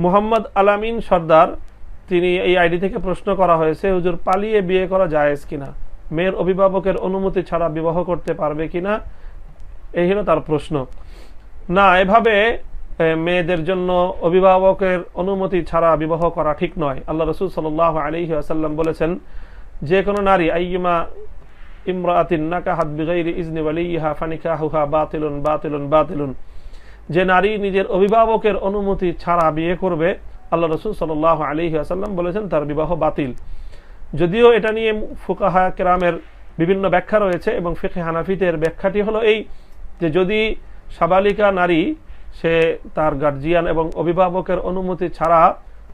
মোহাম্মদ আলামিন সর্দার, তিনি এই আইডি থেকে প্রশ্ন করা হয়েছে, হুজুর পালিয়ে বিয়ে করা জায়েজ কিনা, মেয়ের অভিভাবকের অনুমতি ছাড়া বিবাহ করতে পারবে কিনা, এই হলো তার প্রশ্ন। না, এভাবে মেয়েদের জন্য অভিভাবকের অনুমতি ছাড়া বিবাহ করা ঠিক নয়। আল্লাহ রাসূল সাল্লাল্লাহু আলাইহি ওয়াসাল্লাম বলেছেন, যে কোনো নারী আইয়ুমা ইমরাআতিন নাকাহাত বিগাইরি ইজনি ওয়ালিহা ফানিকাহুহা বাতিলুন বাতিলুন বাতিলুন, যে নারী নিজের অভিভাবকের অনুমতি ছাড়া বিয়ে করবে, আল্লাহ রাসূল সাল্লাল্লাহু আলাইহি ওয়াসাল্লাম বলেছেন তার বিবাহ বাতিল। যদিও এটা নিয়ে ফুকাহা কেরামের বিভিন্ন ব্যাখ্যা রয়েছে এবং ফিকহে হানাফিদের ব্যাখ্যাটি হলো এই যে যদি সাবালিকা নারী সে তার গার্জিয়ান এবং অভিভাবকের অনুমতি ছাড়া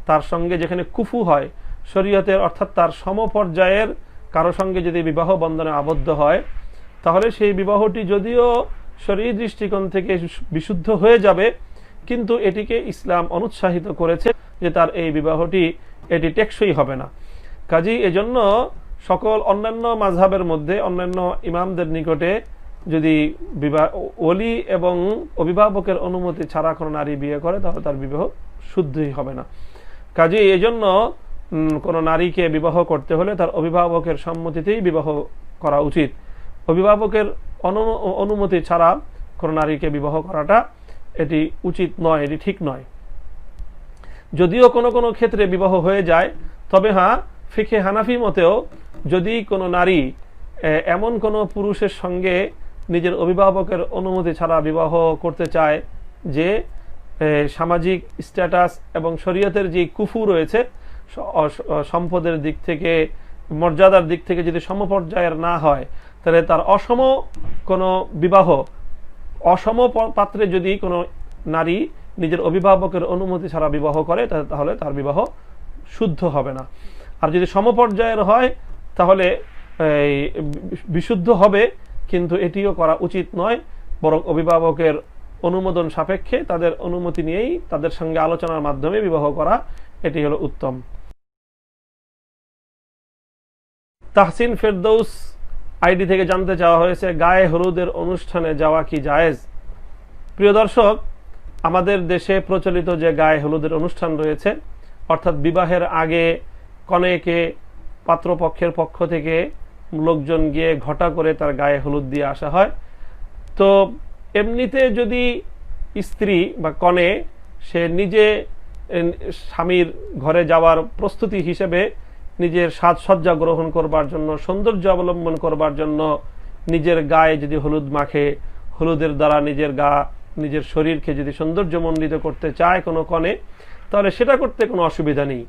তার সঙ্গে যেখানে কুফু হয় শরীয়তের অর্থাৎ তার সমপর্যায়ের কারো সঙ্গে যদি বিবাহ বন্ধনে আবদ্ধ হয়, তাহলে সেই বিবাহটি যদিও শরীয়ী দৃষ্টিকোণ থেকে বিশুদ্ধ হয়ে যাবে, কিন্তু এটিকে ইসলাম অনুৎসাহিত করেছে যে তার এই বিবাহটি এটি টেকসই হবে না। কাজেই এজন্য সকল অন্যান্য মাযহাবের মধ্যে অন্যান্য ইমামদের নিকটে যদি ওলি এবং অভিভাবকের অনুমতি ছাড়া কোনো নারী বিয়ে করে তাহলে তার বিবাহ শুদ্ধই হবে না। কাজেই এজন্য কোনো নারীকে বিবাহ করতে হলে তার অভিভাবকের সম্মতিতেই বিবাহ করা উচিত। অভিভাবকের অনুমতি ছাড়া কোনো নারীকে বিবাহ করাটা এটি উচিত নয়, এটি ঠিক নয়। যদিও কোনো কোনো ক্ষেত্রে বিবাহ হয়ে যায়, তবে হ্যাঁ, ফিকহে হানাফি মতেও যদি কোনো নারী এমন কোনো পুরুষের সঙ্গে নিজের অভিভাবকের অনুমতি ছাড়া বিবাহ করতে চায় যে সামাজিক স্ট্যাটাস এবং শরীয়তের যে কুফু রয়েছে, সম্পদের দিক থেকে মর্যাদার দিক থেকে যদি সমপর্যায়ের না হয়, তাহলে তার অসম কোনো বিবাহ, অসম পাত্রে যদি কোনো নারী নিজের অভিভাবকের অনুমতি ছাড়া বিবাহ করে তাহলে তার বিবাহ শুদ্ধ হবে না। আর যদি সমপর্যায়ের হয় তাহলে বিশুদ্ধ হবে, কিন্তু এটিও করা উচিত নয়, বরং অভিভাবকের অনুমোদন সাপেক্ষে তাদের অনুমতি নিয়েই তাদের সঙ্গে আলোচনার মাধ্যমে বিবাহ করা এটি হলো উত্তম। তাহসিন ফেরদৌস আইডি থেকে জানতে চাওয়া হয়েছে, গায়ে হলুদের অনুষ্ঠানে যাওয়া কি জায়েজ? প্রিয় দর্শক, আমাদের দেশে প্রচলিত যে গায়ে হলুদের অনুষ্ঠান রয়েছে, অর্থাৎ বিবাহের আগে কনেকে পাত্রপক্ষের পক্ষ থেকে লোকজন গিয়ে ঘটা করে তার গায়ে হলুদ দিয়ে আসা হয়। তো এমনিতে যদি স্ত্রী বা কনে সে নিজে স্বামীর ঘরে যাওয়ার প্রস্তুতি হিসেবে নিজের সাজসজ্জা গ্রহণ করবার জন্য, সৌন্দর্য অবলম্বন করবার জন্য নিজের গায়ে যদি হলুদ মাখে, হলুদের দ্বারা নিজের শরীরকে যদি সৌন্দর্যমণ্ডিত করতে চায় কোনো কনে, তাহলে সেটা করতে কোনো অসুবিধা নেই।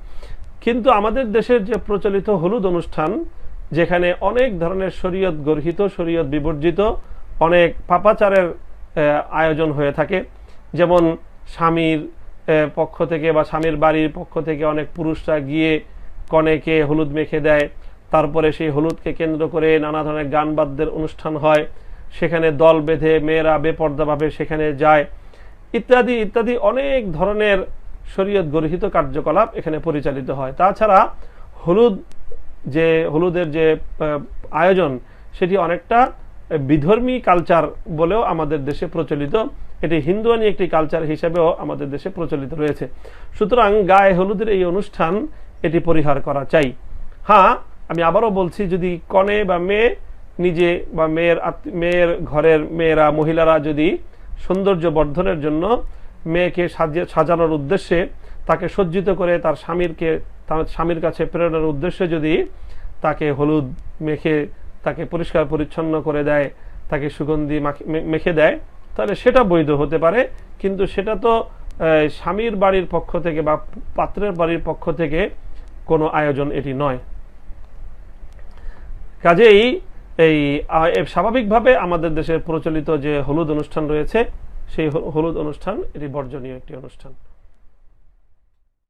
কিন্তু আমাদের দেশের যে প্রচলিত হলুদ অনুষ্ঠান, যেখানে অনেক ধরনের শরীয়ত গর্হিত, শরীয়ত বিবর্জিত অনেক পাপাচারের আয়োজন হয়ে থাকে, যেমন স্বামীর পক্ষ থেকে বা স্বামীর বাড়ির পক্ষ থেকে অনেক পুরুষরা গিয়ে কনেকে হলুদ মেখে দেয়, তারপরে সেই হলুদকে কেন্দ্র করে নানা ধরনের গান বাদ্যের অনুষ্ঠান হয়, সেখানে দল বেঁধে মেয়েরা বেপর্দাভাবে সেখানে যায়, ইত্যাদি ইত্যাদি অনেক ধরনের শরীয়ত গর্হিত কার্যকলাপ এখানে পরিচালিত হয়। তাছাড়া হলুদের যে আয়োজন সেটি অনেকটা বিধর্মী কালচার বলেও আমাদের দেশে প্রচলিত, এটি হিন্দুয়ানি একটি কালচার হিসেবেও আমাদের দেশে প্রচলিত রয়েছে। সুতরাং গায়ে হলুদের এই অনুষ্ঠান এটি পরিহার করা চাই। হ্যাঁ, আমি আবারও বলছি, যদি কনে বা মেয়ে নিজে বা মেয়ের ঘরের মেয়েরা, মহিলারা যদি সৌন্দর্য বর্ধনের জন্য মেয়েকে সাজানোর উদ্দেশ্যে তাকে সজ্জিত করে তার স্বামীর কাছে প্রেরণের উদ্দেশ্যে যদি তাকে হলুদ মেখে তাকে পরিষ্কার পরিচ্ছন্ন করে দেয়, তাকে সুগন্ধি মেখে দেয়, তাহলে সেটা বৈধ হতে পারে। কিন্তু সেটা তো স্বামীর বাড়ির পক্ষ থেকে বা পাত্রের বাড়ির পক্ষ থেকে কোনো আয়োজন এটি নয়। কাজেই স্বাভাবিকভাবে আমাদের দেশের প্রচলিত যে হলুদ অনুষ্ঠান রয়েছে, সেই হলুদ অনুষ্ঠান এটি বর্জনীয় একটি অনুষ্ঠান।